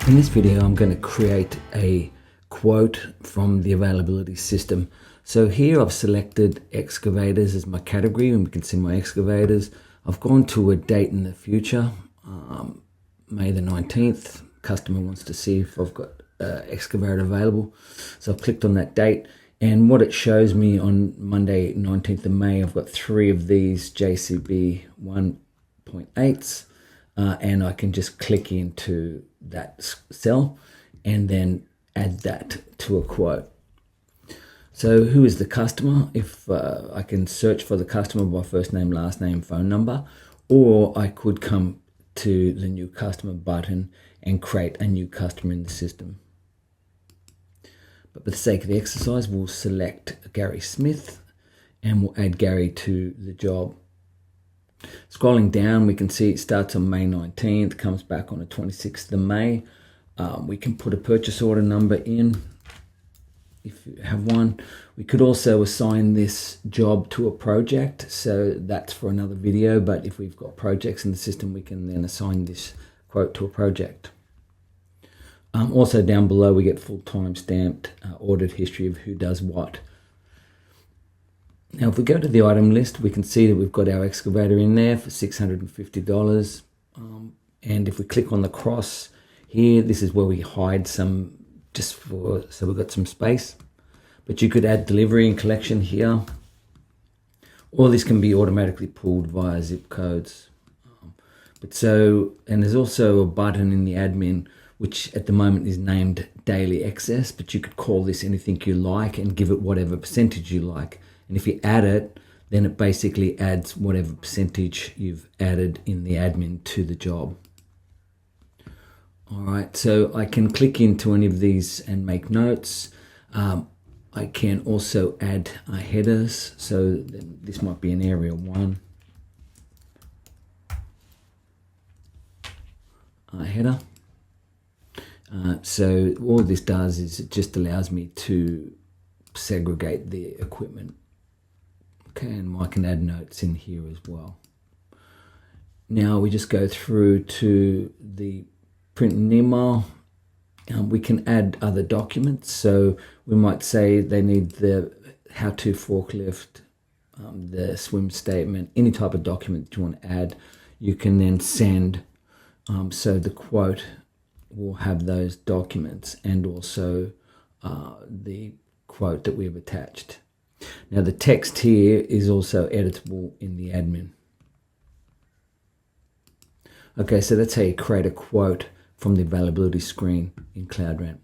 In this video, I'm going to create a quote from the availability system. So here I've selected excavators as my category, and we can see my excavators. I've gone to a date in the future, May the 19th. Customer wants to see if I've got excavator available. So I've clicked on that date, and what it shows me on Monday 19th of May, I've got 3 of these JCB 1.8s. And I can just click into that cell and then add that to a quote. So who is the customer? If I can search for the customer by first name, last name, phone number, or I could come to the new customer button and create a new customer in the system. But for the sake of the exercise, we'll select Gary Smith and we'll add Gary to the job. Scrolling down, we can see it starts on May 19th, comes back on the 26th of May. We can put a purchase order number in if you have one. We could also assign this job to a project, so that's for another video, but if we've got projects in the system, we can then assign this quote to a project. Also down below, we get full time stamped audit history of who does what. Now, if we go to the item list, we can see that we've got our excavator in there for $650. And if we click on the cross here, this is where we hide some, so we've got some space. But you could add delivery and collection here. All this can be automatically pulled via zip codes. And there's also a button in the admin, which at the moment is named daily excess, but you could call this anything you like and give it whatever percentage you like. And if you add it, then it basically adds whatever percentage you've added in the admin to the job. All right, so I can click into any of these and make notes. I can also add headers. So this might be an area 1. Header. So all this does is it just allows me to segregate the equipment. Okay, and I can add notes in here as well. Now we just go through to the print and email. We can add other documents. So we might say they need the how-to forklift, the swim statement, any type of document that you want to add. You can then send. So the quote will have those documents and also the quote that we have attached. Now the text here is also editable in the admin. Okay, so that's how you create a quote from the availability screen in CloudRent.